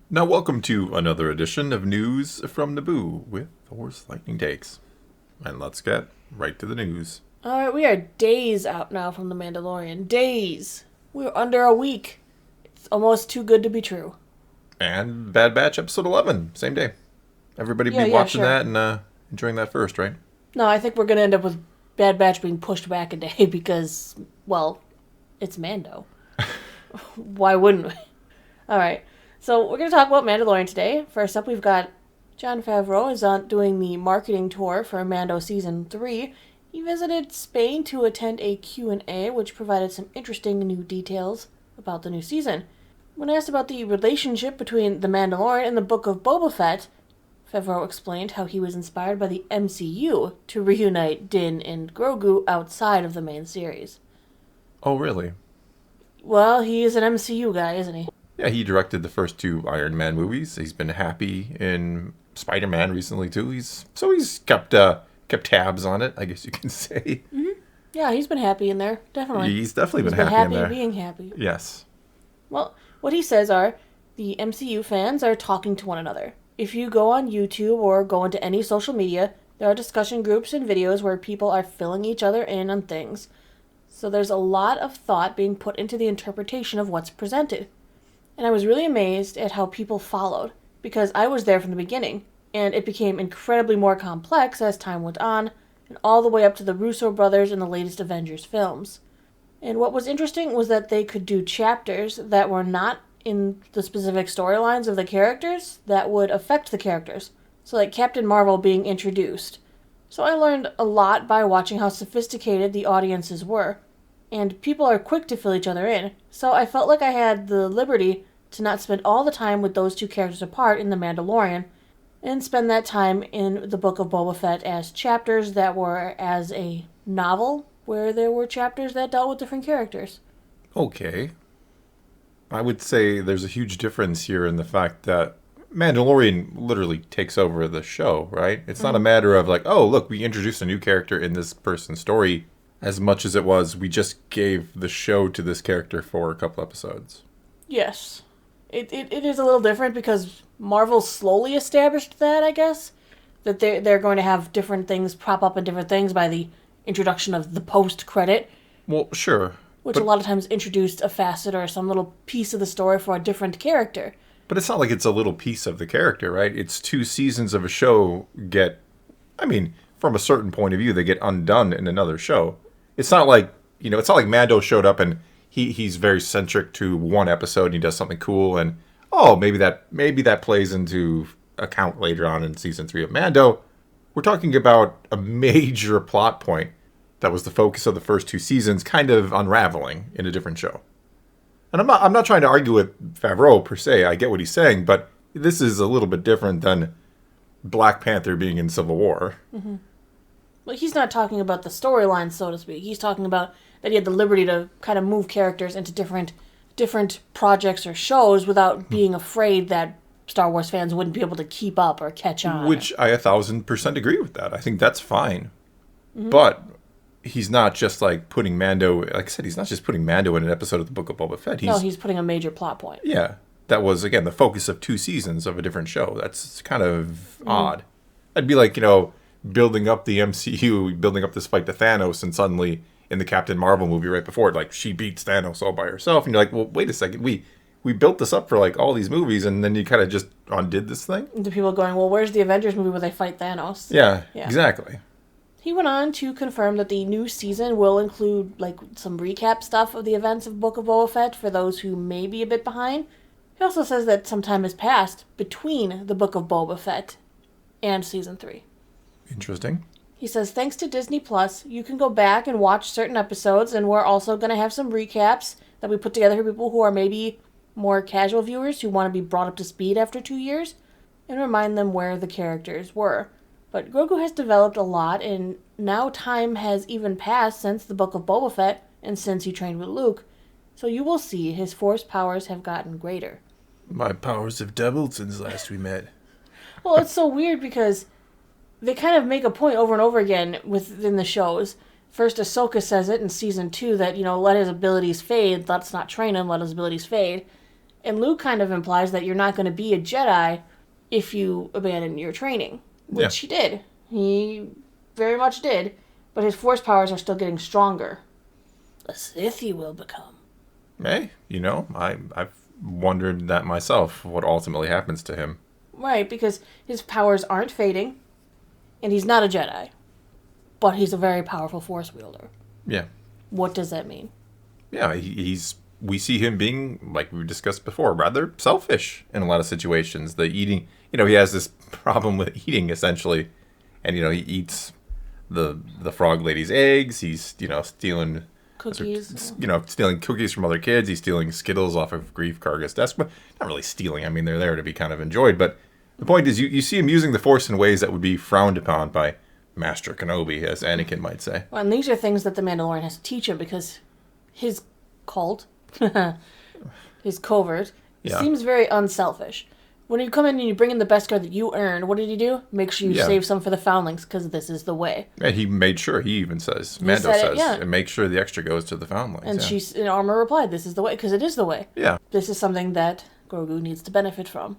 Now, welcome to another edition of News from Naboo with Horse Lightning Takes. And let's get right to the news. Alright, we are days out now from The Mandalorian. Days. We're under a week. It's almost too good to be true. And Bad Batch episode 11, same day. Everybody be watching that and enjoying that first, right? No, I think we're going to end up with Bad Batch being pushed back a day because, well, it's Mando. Why wouldn't we? Alright, so we're going to talk about Mandalorian today. First up, we've got Jon Favreau is doing the marketing tour for Mando Season 3. He visited Spain to attend a Q&A, which provided some interesting new details about the new season. When asked about the relationship between The Mandalorian and the Book of Boba Fett, Favreau explained how he was inspired by the MCU to reunite Din and Grogu outside of the main series. Oh, really? Well, he is an MCU guy, isn't he? Yeah, he directed the first two Iron Man movies. He's been happy in Spider-Man recently, too. He's kept tabs on it, I guess you can say. Mm-hmm. Yeah, he's been happy in there, definitely. He's definitely been happy in there. Being happy. Yes. Well, what he says are, the MCU fans are talking to one another. If you go on YouTube or go into any social media, there are discussion groups and videos where people are filling each other in on things. So there's a lot of thought being put into the interpretation of what's presented. And I was really amazed at how people followed, because I was there from the beginning, and it became incredibly more complex as time went on, and all the way up to the Russo brothers in the latest Avengers films. And what was interesting was that they could do chapters that were not in the specific storylines of the characters that would affect the characters. So like Captain Marvel being introduced. So I learned a lot by watching how sophisticated the audiences were. And people are quick to fill each other in. So I felt like I had the liberty to not spend all the time with those two characters apart in The Mandalorian, and spend that time in the Book of Boba Fett as chapters that were as a novel, where there were chapters that dealt with different characters. Okay. I would say there's a huge difference here in the fact that Mandalorian literally takes over the show, right? It's not a matter of like, oh, look, we introduced a new character in this person's story, as much as it was we just gave the show to this character for a couple episodes. Yes. It is a little different because Marvel slowly established that, I guess. That they're going to have different things prop up in different things by the introduction of the post-credit. Well, sure. Which a lot of times introduced a facet or some little piece of the story for a different character. But it's not like it's a little piece of the character, right? It's 2 seasons of a show from a certain point of view, they get undone in another show. It's not like, it's not like Mando showed up and he's very centric to one episode and he does something cool and, maybe that plays into account later on in season 3 of Mando. We're talking about a major plot point that was the focus of the first 2 seasons kind of unraveling in a different show. And I'm not trying to argue with Favreau per se. I get what he's saying, but this is a little bit different than Black Panther being in Civil War. Mm-hmm. Well, he's not talking about the storyline, so to speak. He's talking about that he had the liberty to kind of move characters into different projects or shows without being afraid that Star Wars fans wouldn't be able to keep up or catch on. Which I 1,000% agree with that. I think that's fine. Mm-hmm. But he's not just like putting Mando, like I said, he's not just putting Mando in an episode of the Book of Boba Fett. He's putting a major plot point. Yeah. That was, again, the focus of 2 seasons of a different show. That's kind of odd. I'd be like, building up the MCU, building up this fight to Thanos, and suddenly in the Captain Marvel movie right before it, like, she beats Thanos all by herself. And you're like, well, wait a second. We built this up for, like, all these movies, and then you kind of just undid this thing? And the people going, well, where's the Avengers movie where they fight Thanos? Yeah, exactly. He went on to confirm that the new season will include, like, some recap stuff of the events of Book of Boba Fett for those who may be a bit behind. He also says that some time has passed between the Book of Boba Fett and Season 3. Interesting. He says, thanks to Disney Plus, you can go back and watch certain episodes, and we're also going to have some recaps that we put together for people who are maybe more casual viewers who want to be brought up to speed after 2 years, and remind them where the characters were. But Grogu has developed a lot, and now time has even passed since the Book of Boba Fett, and since he trained with Luke, so you will see his Force powers have gotten greater. My powers have doubled since last we met. Well, it's so weird because they kind of make a point over and over again within the shows. First, Ahsoka says it in Season 2 that, let his abilities fade. Let's not train him, let his abilities fade. And Luke kind of implies that you're not going to be a Jedi if you abandon your training, which he did. He very much did, but his Force powers are still getting stronger. A Sith he will become. Hey, I've wondered that myself, what ultimately happens to him. Right, because his powers aren't fading, and he's not a Jedi, but he's a very powerful Force wielder. Yeah. What does that mean? Yeah, we see him being, like we discussed before, rather selfish in a lot of situations. The eating, he has this problem with eating, essentially. And, he eats the frog lady's eggs. He's, stealing Cookies. Stealing cookies from other kids. He's stealing Skittles off of Grief Karga's desk. But not really stealing. I mean, they're there to be kind of enjoyed. But the point is, you see him using the Force in ways that would be frowned upon by Master Kenobi, as Anakin might say. Well, and these are things that the Mandalorian has to teach him, because his cult, his covert, seems very unselfish. When you come in and you bring in the Beskar that you earned, what did he do? Make sure you save some for the foundlings, because this is the way. And he made sure, he even says, Mando says, and make sure the extra goes to the foundlings. And she's in armor replied, this is the way, because it is the way. Yeah. This is something that Grogu needs to benefit from.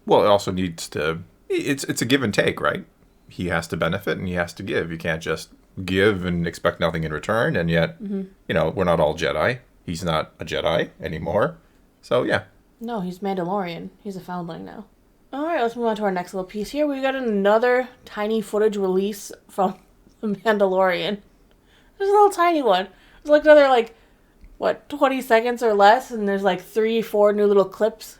Well, it also needs to, it's a give and take, right? He has to benefit and he has to give. You can't just give and expect nothing in return, and yet, we're not all Jedi. He's not a Jedi anymore. So, yeah. No, he's Mandalorian. He's a foundling now. All right, let's move on to our next little piece here. We got another tiny footage release from The Mandalorian. There's a little tiny one. It's like another, 20 seconds or less, and there's 3-4 new little clips.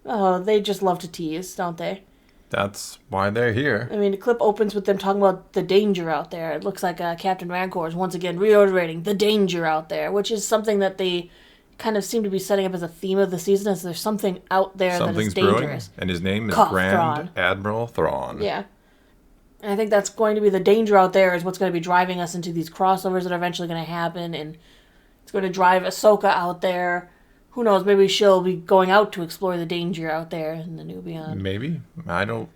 Oh, they just love to tease, don't they? That's why they're here. I mean, the clip opens with them talking about the danger out there. It looks like Captain Rancor is once again reiterating the danger out there, which is something that they kind of seem to be setting up as a theme of the season, as there's something out there that is dangerous. Brewing, and his name is Grand Admiral Thrawn. Yeah. And I think that's going to be the danger out there, is what's going to be driving us into these crossovers that are eventually going to happen, and it's going to drive Ahsoka out there. Who knows, maybe she'll be going out to explore the danger out there in the new beyond. Maybe. I don't,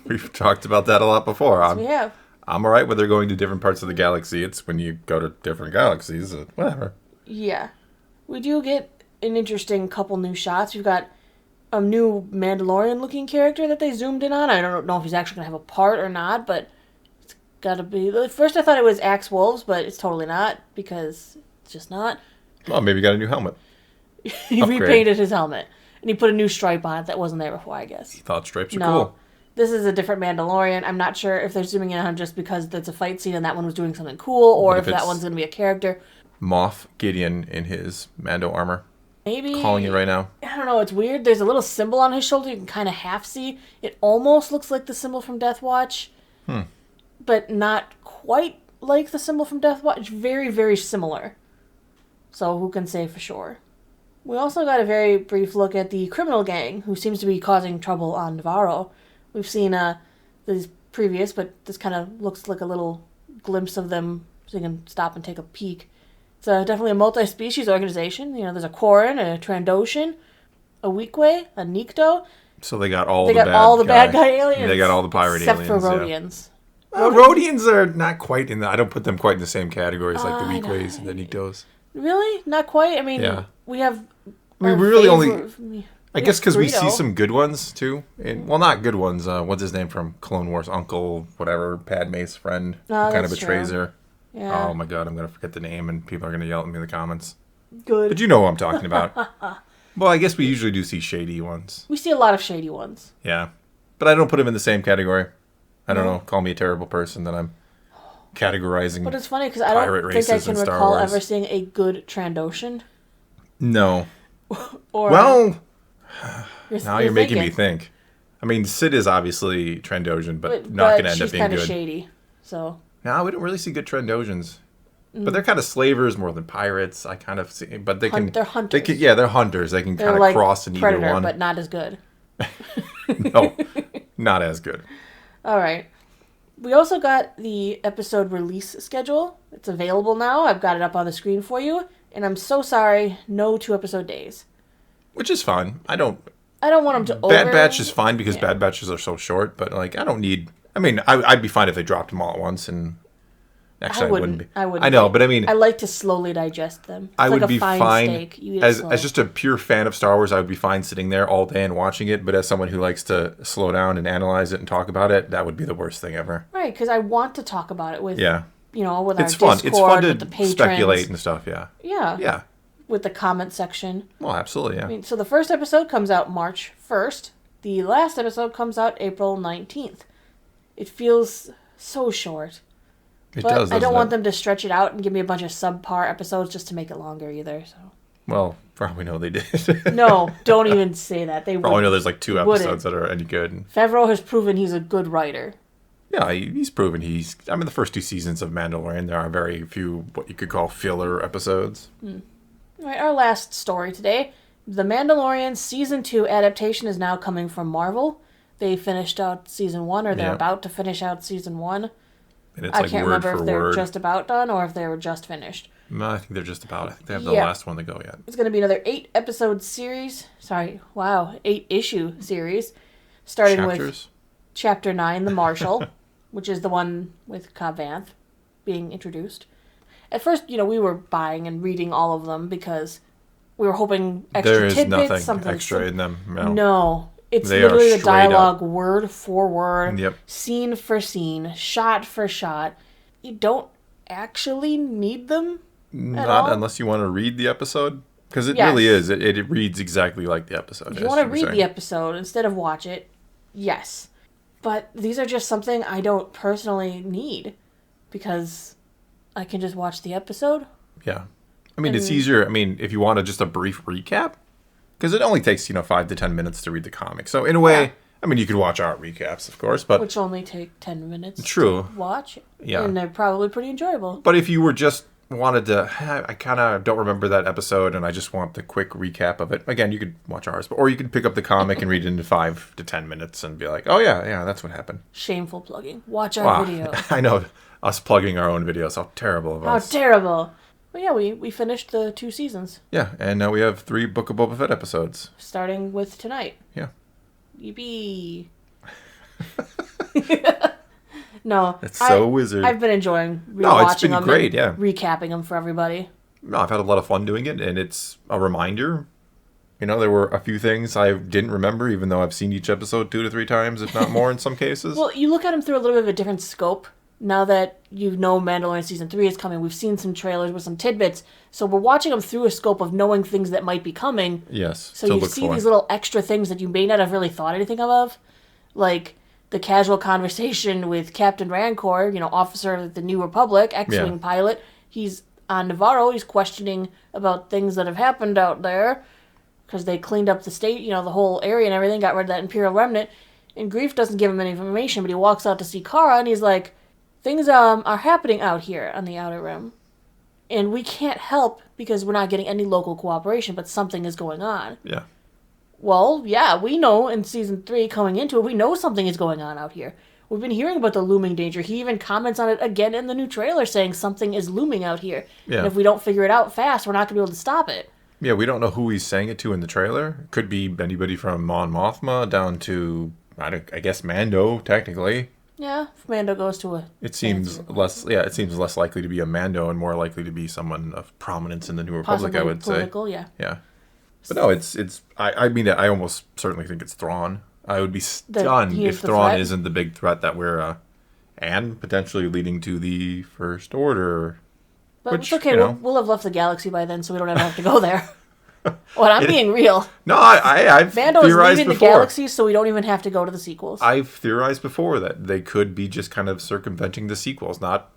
we've talked about that a lot before. We have. I'm all right with her going to different parts of the galaxy. It's when you go to different galaxies, whatever. Yeah. We do get an interesting couple new shots. We've got a new Mandalorian-looking character that they zoomed in on. I don't know if he's actually going to have a part or not, but it's got to be. At first I thought it was Axe Wolves, but it's totally not, because it's just not. Well, maybe he got a new helmet. He repainted his helmet, and he put a new stripe on it that wasn't there before, I guess. He thought stripes were cool. This is a different Mandalorian. I'm not sure if they're zooming in on him just because that's a fight scene and that one was doing something cool, or if that one's going to be a character. Moff Gideon in his Mando armor. Maybe. Calling it right now. I don't know. It's weird. There's a little symbol on his shoulder you can kind of half see. It almost looks like the symbol from Death Watch. But not quite like the symbol from Death Watch. Very, very similar. So who can say for sure? We also got a very brief look at the criminal gang who seems to be causing trouble on Navarro. We've seen these previous, but this kind of looks like a little glimpse of them so you can stop and take a peek. It's definitely a multi-species organization. There's a Quarren, a Trandoshan, a Weequay, a Nikto. So they got all the bad guy aliens. They got all the pirate aliens. Except for Rodians. Yeah. Rodians are not quite in I don't put them quite in the same categories like the Weequays and the Niktos. Really? Not quite? I mean, we have... we really only... I guess because we see some good ones, too. Well, not good ones. What's his name from Clone Wars? Uncle, whatever, Padme's friend. Who kind of betrays her. Yeah. Oh, my God. I'm going to forget the name, and people are going to yell at me in the comments. Good. But you know who I'm talking about. Well, I guess we usually do see shady ones. We see a lot of shady ones. Yeah. But I don't put them in the same category. I don't know. Call me a terrible person that I'm categorizing. But it's funny because I don't think I can recall ever seeing a good Trandoshan. No. Or well, now you're making me think. I mean, Sid is obviously Trandoshan, but not going to end up being good. She's kind of shady, so. No, we don't really see good Trandoshans. But they're kind of slavers more than pirates. I kind of see, but they can. They're hunters. They're hunters. They can kind of cross in either one. But not as good. No, not as good. All right. We also got the episode release schedule. It's available now. I've got it up on the screen for you. And I'm so sorry, no 2-episode days. Which is fine. I don't want them to Bad Batch is fine because Bad Batches are so short. But I don't need. I mean, I'd be fine if they dropped them all at once and Actually, I wouldn't be. I wouldn't. I know, but I mean, I like to slowly digest them. It's I like would be fine fine steak. You eat it as slow. just a pure fan of Star Wars. I would be fine sitting there all day and watching it. But as someone who likes to slow down and analyze it and talk about it, that would be the worst thing ever. Right, because I want to talk about it with with it's our fun. Discord, It's fun with the to patrons. speculate and stuff. Yeah. With the comment section. Well, absolutely. Yeah. I mean, so the first episode comes out March 1st. The last episode comes out April 19th. It feels so short. It but does. I don't want them to stretch it out and give me a bunch of subpar episodes just to make it longer either. So. Well, probably know they did. No, don't even say that. They probably know there's like 2 episodes that are any good. Favreau has proven he's a good writer. Yeah, he's proven I mean, the first 2 seasons of Mandalorian, there are very few what you could call filler episodes. All right, our last story today. The Mandalorian Season 2 adaptation is now coming from Marvel. They finished out Season 1, or they're about to finish out Season 1. And it's I can't remember if they're just about done or if they were just finished. No, I think they're just about. I think they have the last one to go yet. It's going to be another 8-episode series. 8-issue series. Starting with Chapter 9, The Marshal, which is the one with Cobb Vanth being introduced. At first, we were buying and reading all of them because we were hoping extra tidbits. There is nothing something extra in them. No. It's literally the dialogue word for word, Yep. scene for scene, shot for shot. You don't actually need them at all. Not unless you want to read the episode. Because it really is. It reads exactly like the episode. If you want to read the episode instead of watch it, yes. But these are just something I don't personally need because I can just watch the episode. Yeah. I mean, it's easier. I mean, if you want just a brief recap, because it only takes, 5 to 10 minutes to read the comic. So in a way, I mean, you could watch our recaps, of course, but which only take 10 minutes to watch. Yeah. And they're probably pretty enjoyable. But if you were just wanted to, I kind of don't remember that episode and I just want the quick recap of it. Again, you could watch ours, or you could pick up the comic and read it in 5 to 10 minutes and be like, oh yeah, that's what happened. Shameful plugging. Watch our video. I know, us plugging our own videos. How terrible of us. How terrible. But yeah, we finished the 2 seasons. Yeah, and now we have 3 Book of Boba Fett episodes. Starting with tonight. Yeah. Yippee. No. It's so wizard. I've been enjoying rewatching them. Great, yeah. Recapping them for everybody. No, I've had a lot of fun doing it, and it's a reminder. There were a few things I didn't remember, even though I've seen each episode 2 to 3 times, if not more in some cases. Well, you look at them through a little bit of a different scope. Now that Mandalorian Season 3 is coming, we've seen some trailers with some tidbits, so we're watching them through a scope of knowing things that might be coming. Yes. So you see these little extra things that you may not have really thought anything of, like the casual conversation with Captain Rancor, officer of the New Republic, X-Wing pilot. He's on Navarro. He's questioning about things that have happened out there because they cleaned up the state, the whole area and everything, got rid of that Imperial remnant. And Grief doesn't give him any information, but he walks out to see Kara, and he's like, things are happening out here on the Outer Rim. And we can't help because we're not getting any local cooperation, but something is going on. Yeah. Well, yeah, we know in Season 3 coming into it, we know something is going on out here. We've been hearing about the looming danger. He even comments on it again in the new trailer saying something is looming out here. Yeah. And if we don't figure it out fast, we're not going to be able to stop it. Yeah, we don't know who he's saying it to in the trailer. Could be anybody from Mon Mothma down to, I guess, Mando, technically. Yeah, if Mando goes to a... It seems less likely to be a Mando and more likely to be someone of prominence in the New Republic, possibly I would political, say. Yeah. Yeah. But no, I almost certainly think it's Thrawn. I would be stunned if Thrawn isn't the big threat that we're, and potentially leading to the First Order. But it's okay, we'll have left the galaxy by then, so we don't ever have to go there. Well, I'm being real. No, I've Mando is theorized leaving before. the galaxy, so we don't even have to go to the sequels. I've theorized before that they could be just kind of circumventing the sequels, not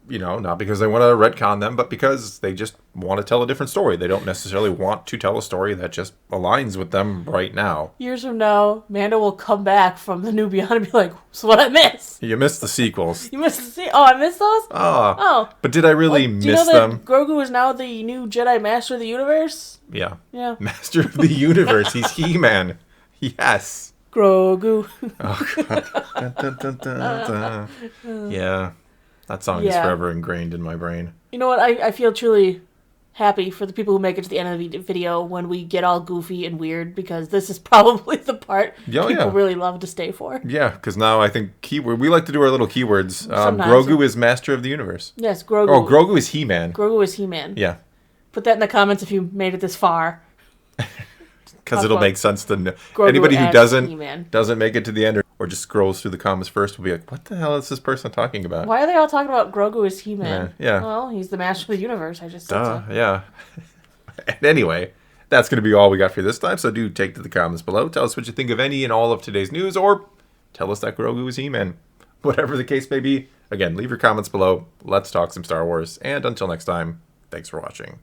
because they want to retcon them, but because they just want to tell a different story. They don't necessarily want to tell a story that just aligns with them right now. Years from now, Mando will come back from the New Beyond and be like, "So what I miss? You missed the sequels. You missed the Oh, I missed those? Oh. But did I really miss do you know them? That Grogu is now the new Jedi Master of the Universe? Yeah. Yeah. Master of the Universe. He's He-Man. Yes. Grogu. Oh, God. Dun, dun, dun, dun. Yeah. That song is forever ingrained in my brain. You know what? I feel truly happy for the people who make it to the end of the video when we get all goofy and weird, because this is probably the part people really love to stay for. Yeah, because now I think we like to do our little keywords. Grogu is Master of the Universe. Yes, Grogu. Oh, Grogu is He-Man. Grogu is He-Man. Yeah. Put that in the comments if you made it this far. Because it'll make sense to know. Grogu Anybody who He-Man. doesn't make it to the end or just scrolls through the comments first will be like, what the hell is this person talking about? Why are they all talking about Grogu as He-Man? Yeah. Well, he's the master of the universe. I just said so. Yeah. And anyway, that's going to be all we got for this time. So do take to the comments below. Tell us what you think of any and all of today's news, or tell us that Grogu is He-Man. Whatever the case may be. Again, leave your comments below. Let's talk some Star Wars. And until next time, thanks for watching.